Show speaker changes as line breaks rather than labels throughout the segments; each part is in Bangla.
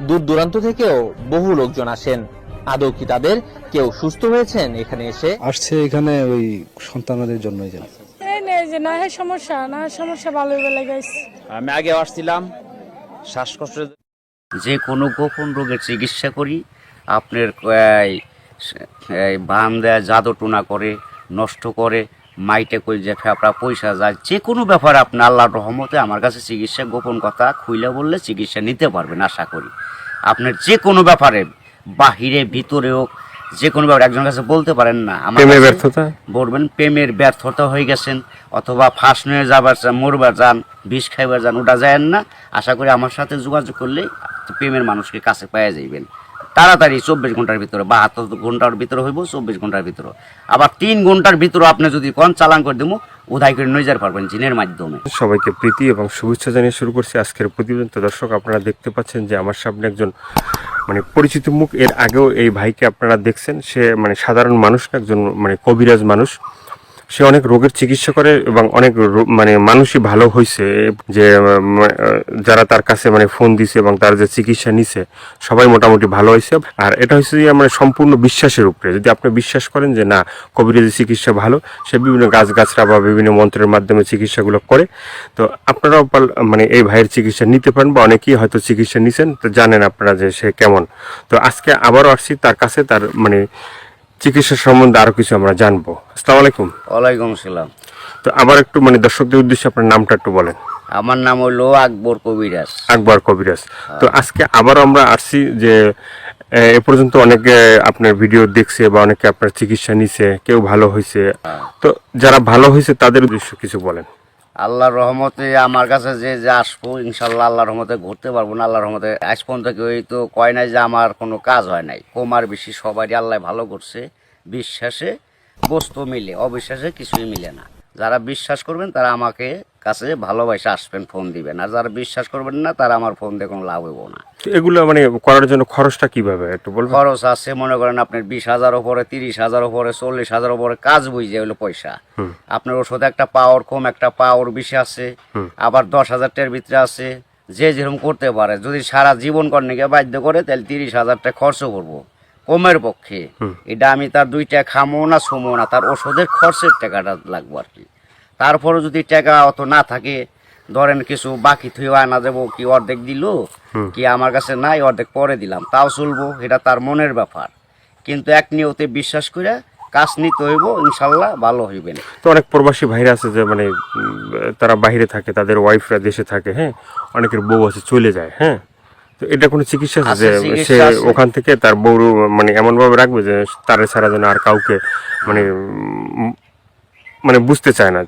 দূর দূরান্ত থেকেও বহু লোকজন আসেন। আদৌ কি তাদের কেউ সুস্থ হয়েছেন এখানে এসে?
আসছে এখানে ওই সন্তানদের জন্যই যেন
এই নেই যে না হয় সমস্যা ভালো বেলা গেছে।
আমি আগে আসছিলাম শ্বাসকষ্টের।
যে কোনো গোপন রোগের চিকিৎসা করি। আপনার বান দেয়, জাদু টুনা করে, নষ্ট করে, মাইটে কই যে ফেপড়া পয়সা যায়, যে কোনো ব্যাপারে আপনি আল্লাহর রহমতে আমার কাছে চিকিৎসা, গোপন কথা খুইলে বললে চিকিৎসা নিতে পারবেন আশা করি। আপনার যে কোনো ব্যাপারে বাহিরে ভিতরে হোক, যে কোনো ব্যাপারে একজনের কাছে বলতে পারেন না আমার ব্যর্থতা বলবেন প্রেমের ব্যর্থতা হয়ে গেছেন, অথবা ফাঁস নিয়ে যাবার চান, মরবার যান, বিষ খাইবার যান, ওটা যায় না। আশা করি আমার সাথে যোগাযোগ করলে প্রেমের মানুষকে কাছে পাওয়া যাইবেন তাড়াতাড়ি। 24 ঘন্টার ভিতরে, 72 ঘন্টার ভিতরে হইব, 24 ঘন্টার ভিতরে। আবার 3 ঘন্টার ভিতরে আপনি যদি কোন চালান করে দেবো, উদায় করে নিয়ে যেতে পারবেন জিনের মাধ্যমে।
সবাইকে প্রীতি এবং শুভেচ্ছা জানিয়ে শুরু করছি আজকের প্রতিবেদন। তো দর্শক, আপনারা দেখতে পাচ্ছেন যে আমার সামনে একজন পরিচিত মুখ। এর আগেও এই ভাইকে আপনারা দেখছেন। সে সাধারণ মানুষ না, একজন কবিরাজ মানুষ। সে অনেক রোগের চিকিৎসা করে এবং অনেক মানুষই ভালো হয়েছে। যে যারা তার কাছে ফোন দিছে এবং তার যে চিকিৎসা নিছে সবাই মোটামুটি ভালো হয়েছে। আর এটা হচ্ছে যে সম্পূর্ণ বিশ্বাসের উপরে। যদি আপনি বিশ্বাস করেন যে না, কবিরাজি চিকিৎসা ভালো, সে বিভিন্ন গাছগাছরা বা বিভিন্ন মন্ত্রের মাধ্যমে চিকিৎসাগুলো করে, তো আপনারাও এই ভাইয়ের চিকিৎসা নিতে পারেন, বা অনেকেই হয়তো চিকিৎসা নিছেন, তো জানেন আপনারা যে সে কেমন। তো আজকে আবারও আসছি তার কাছে, তার চিকিৎসা সম্বন্ধে আরো কিছু আমরা জানবো। আসসালামু আলাইকুম।
ওয়ালাইকুম আসসালাম।
তো আবার একটু দর্শকদের উদ্দেশ্যে আপনার নামটা একটু বলেন।
আমার নাম হলো আকবর কবিরাজ।
আকবর কবিরাজ। তো আজকে আবার আমরা আসছি যে এ পর্যন্ত অনেকে আপনার ভিডিও দেখছে বা অনেকে আপনার চিকিৎসা নিছে, কেউ ভালো হয়েছে। তো যারা ভালো হয়েছে তাদের উদ্দেশ্যে কিছু বলেন।
আল্লাহর রহমতে আমার কাছে যে যে আসবো, ইনশাল্লাহ আল্লাহর রহমতে ঘুরতে পারবো না। আল্লাহর রহমতে আজ পর্যন্ত কেউ তো কয় নাই যে আমার কোনো কাজ হয় নাই। কমার বেশি সবারই আল্লাহ ভালো করছে। বিশ্বাসে বস্তু মিলে, অবিশ্বাসে কিছুই মিলে না। যারা বিশ্বাস করবেন তারা আমাকে কাছে ভালোবাসে আসবেন, ফোন দিবেন। আর যারা বিশ্বাস করবেন না, তারা আমার ফোন দিয়ে কোনো লাভ হইব না।
এগুলো করার জন্য খরচটা কিভাবে একটু বলবেন?
খরচ আছে, মনে করেন আপনার 20,000 উপরে, 30,000 উপরে, 40,000 উপরে কাজ বুঝে হলো পয়সা। আপনার ওষুধ একটা পাওয়ার কম, একটা পাওয়ার বেশি আছে, আবার 10,000 টাকার ভিতরে আছে। যে যেরকম করতে পারে। যদি সারা জীবন কর্ণীকে বাধ্য করে, তাহলে 30,000 টাকা খরচ করবো কমের পক্ষে। এটা আমি তার 2 টাকা খামো না, ছুমো না, তার ওষুধের খরচের টাকাটা লাগবো আর কি। তারপরে যদি টাকা অত না থাকে, ধরেন কিছু বাকি থুয়ে আনা যাবো, কি অর্ধেক দিল, কি আমার কাছে নাই, অর্ধেক পরে দিলাম, তাও চলবো। এটা তার মনের ব্যাপার। কিন্তু এক নিয়তে বিশ্বাস করে কাজ নিতে হইব, ইনশাল্লাহ ভালো হইবেন।
তো অনেক প্রবাসী ভাইরা আছে যে তারা বাইরে থাকে, তাদের ওয়াইফরা দেশে থাকে, হ্যাঁ, অনেকের বউ আছে চলে যায়, হ্যাঁ। তো এটা কোনো চিকিৎসা আছে যে সে ওখান থেকে তার বউ এমন ভাবে রাখবে যে তার ছাড়া যেন আর কাউকে বুঝতে চায় না,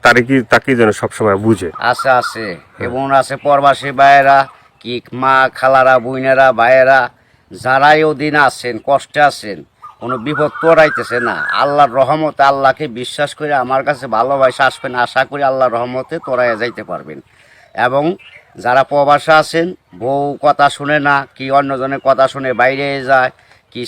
তাকে যেন সবসময় বুঝে।
আছে আছে এবং আছে প্রবাসী ভাইয়েরা, কি মা খালারা, বোনেরা, ভাইয়েরা, যারাই ওদিন আছেন, কষ্টে আছেন, কোনো বিপদ তোরাইতেছে না, আল্লাহর রহমতে আল্লাহকে বিশ্বাস করে আমার কাছে ভালোবাসা আসবেন। আশা করি আল্লাহর রহমতে তোরাইয়া যাইতে পারবেন। এবং যারা প্রবাসে আছেন, বউ কথা শুনে না, কি অন্যজনের কথা শুনে বাইরে যায়, কি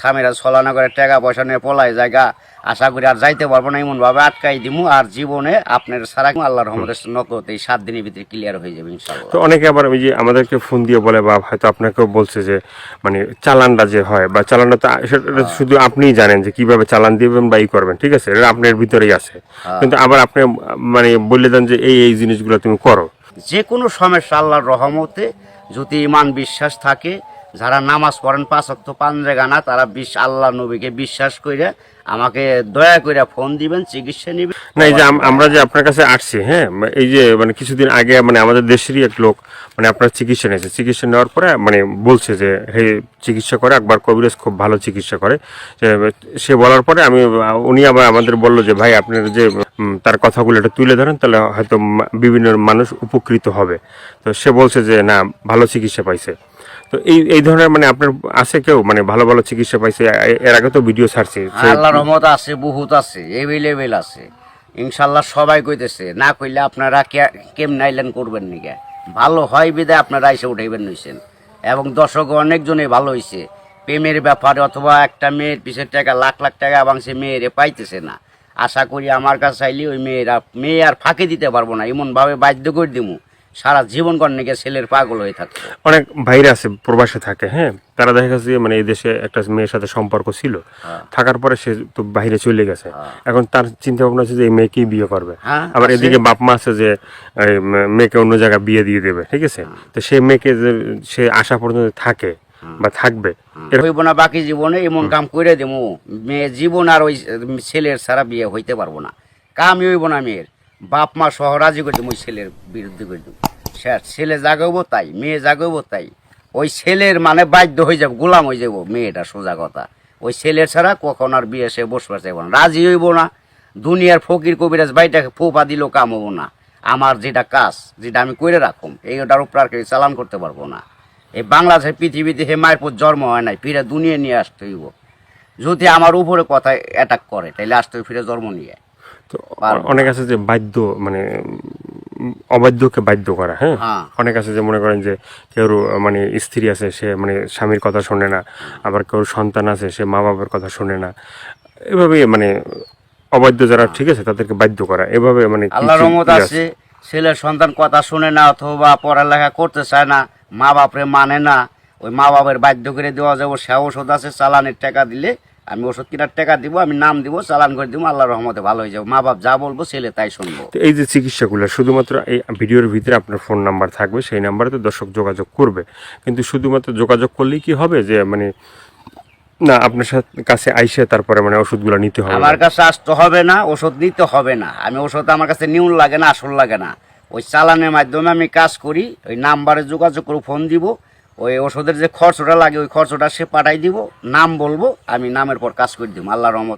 স্বামীরা ছলনা করে টাকা পয়সা নিয়ে পলায় জায়গা, আশা করি আর যাইতে পারবো না, এমনভাবে আটকাই দিমু। আর জীবনে আপনার সারা আল্লাহর রহমতের নকল এই 7 দিনের ভিতরে ক্লিয়ার হয়ে যাবে ইনশাআল্লাহ।
তো অনেকে আবার ওই যে আমাদেরকে ফোন দিয়ে বলে, বা হয়তো আপনাকেও বলছে যে চালানটা যে হয়, বা চালানটা তো শুধু আপনিই জানেন যে কিভাবে চালান দিবেন বা ই করবেন, ঠিক আছে, এটা আপনার ভিতরেই আছে। কিন্তু আবার আপনি বলে দেন যে এই জিনিসগুলো তুমি করো।
যে কোনো সমস্যা আল্লাহর রহমতে যদি ইমান বিশ্বাস থাকে, যারা নামাজ পড়েন 5 ওয়াক্ত পাঞ্জেগানা, তারা আল্লাহ নবীকে বিশ্বাস করে আমাকে দয়া করে ফোন দিবেন, চিকিৎসা নিবেন।
না, এই যে আমরা যে আপনার কাছে আসছি, হ্যাঁ, এই যে কিছুদিন আগে আমাদের দেশেরই এক লোক আপনার চিকিৎসা নিয়েছে। চিকিৎসা নেওয়ার পরে বলছে যে হে, চিকিৎসা করে আকবর কবিরাজ, খুব ভালো চিকিৎসা করে। সে বলার পরে উনি আবার আমাদের বললো যে ভাই, আপনার যে তার কথাগুলো একটু তুলে ধরেন, তাহলে হয়তো বিভিন্ন মানুষ উপকৃত হবে। তো সে বলছে যে না, ভালো চিকিৎসা পাইছে। তো এই ধরনের আপনার আছে কেউ ভালো ভালো চিকিৎসা পাইছে? এর আগে তো ভিডিও ছাড়ছে।
আল্লাহর রহমত আছে, বহুত আছে, এভেলেবেল আছে ইনশাল্লাহ। সবাই কইতেছে, না কইলে আপনারা কেমন আইলেন করবেন নিকে, ভালো হয় বিদায় আপনারা এসে উঠাইবেন নিছেন। এবং দর্শক অনেকজনই ভালো হয়েছে প্রেমের ব্যাপারে, অথবা একটা মেয়ের পিছের টাকা লাখ লাখ টাকা এবং সে মেয়েরে পাইতেছে না। আশা করি আমার কাছে চাইলে ওই মেয়ে আর ফাঁকে দিতে পারবো না, এমনভাবে বাধ্য করে দিমু সারা জীবন কর্ণিকে ছেলের পাগল হয়ে থাকে।
অনেক ভাইরা আছে প্রবাসে থাকে, হ্যাঁ, তারা দেখা গেছে যে মানে এই দেশে একটা মেয়ের সাথে সম্পর্ক ছিল, থাকার পরে সে তো বাইরে চলে গেছে, এখন তার চিন্তা ভাবনা আছে যে এই মেয়েকেই বিয়ে করবে। আবার এদিকে বাপ মা আছে যে এই মেয়েকে অন্য জায়গায় বিয়ে দিয়ে দেবে, ঠিক আছে। তো সেই মেয়েকে যে সে আসা পর্যন্ত থাকে বা থাকবে,
হইব না বাকি জীবনে এমন কাম করে দেবো, মেয়ে জীবন আর ওই ছেলের ছাড়া বিয়ে হইতে পারবো না, কামই হইব না মেয়ের। বাপ মা সহ রাজি করে দেবো, ওই ছেলের বিরুদ্ধে করে দেবো। ছেলে জাগাবো তাই, মেয়ে জাগাবো তাই, ওই ছেলের মানে বাধ্য হয়ে যাবো, গোলাম হয়ে যাবো মেয়েটা, সোজা কথা। ওই ছেলের ছাড়া কখন আর বিয়ে সে বসবার চাইব না, রাজি হইব না। দুনিয়ার ফকির কবিরাজ বাইটাকে ফোপা দিলেও কাম হবো না। আমার যেটা কাজ, যেটা আমি করে রাখুম, এইটার উপর আর কেউ চালান করতে পারবো না। এই বাংলাদেশের পৃথিবীতে হে মায়ের পর জন্ম হয় নাই, ফিরে দুনিয়া নিয়ে আসতে হইব। যদি আমার উপরে কথা অ্যাটাক করে তাহলে আসতে ফিরে জন্ম নিয়ে।
তো অনেক আছে যে বাধ্য, মানে অবাধ্যকে বাধ্য করা, হ্যাঁ। অনেক আছে যে মনে করেন যে কেউ মানে স্ত্রী আছে, সে মানে স্বামীর কথা শোনে না, আবার কেউ সন্তান আছে সে মা বাবার কথা শোনে না, এভাবে মানে অবাধ্য যারা, ঠিক আছে, তাদেরকে বাধ্য করা, এভাবে মানে
আল্লাহর রহমত আছে। ছেলের সন্তান কথা শুনে না অথবা পড়ালেখা করতে চায় না, মা বাপরে মানে না, ওই মা বাপের বাধ্য করে দেওয়া যাবো। সে ওষুধ আছে, চালানের টাকা দিলে আমি ওষুধ কেনার টাকা দিব, আমি নাম দিব, চালান করে দিব, আল্লাহর রহমতে ভালো হয়ে যাবো। মা বাপ যা বলবো ছেলে তাই শুনবো।
তো এই যে চিকিৎসাগুলো শুধুমাত্র এই ভিডিওর ভিতরে আপনার ফোন নাম্বার থাকবে, সেই নাম্বারে তো দর্শক যোগাযোগ করবে, কিন্তু শুধুমাত্র যোগাযোগ করলেই কি হবে যে মানে না আপনার কাছে আইসে তারপরে মানে ওষুধগুলো নিতে হবে?
আমার কাছে আসতে হবে না, ওষুধ নিতে হবে না। আমি ওষুধ আমার কাছে নিউন লাগে না, আসল লাগে না। ওই চালানের মাধ্যমে আমি কাজ করি, ওই নাম্বারে যোগাযোগ করে ফোন দিব, ওই ওষুধের যে খরচটা লাগে ওই খরচটা সে পাঠাই দিব, নাম বলবো, আমি নামের পর কাজ করে দিব আল্লাহর রহমতে।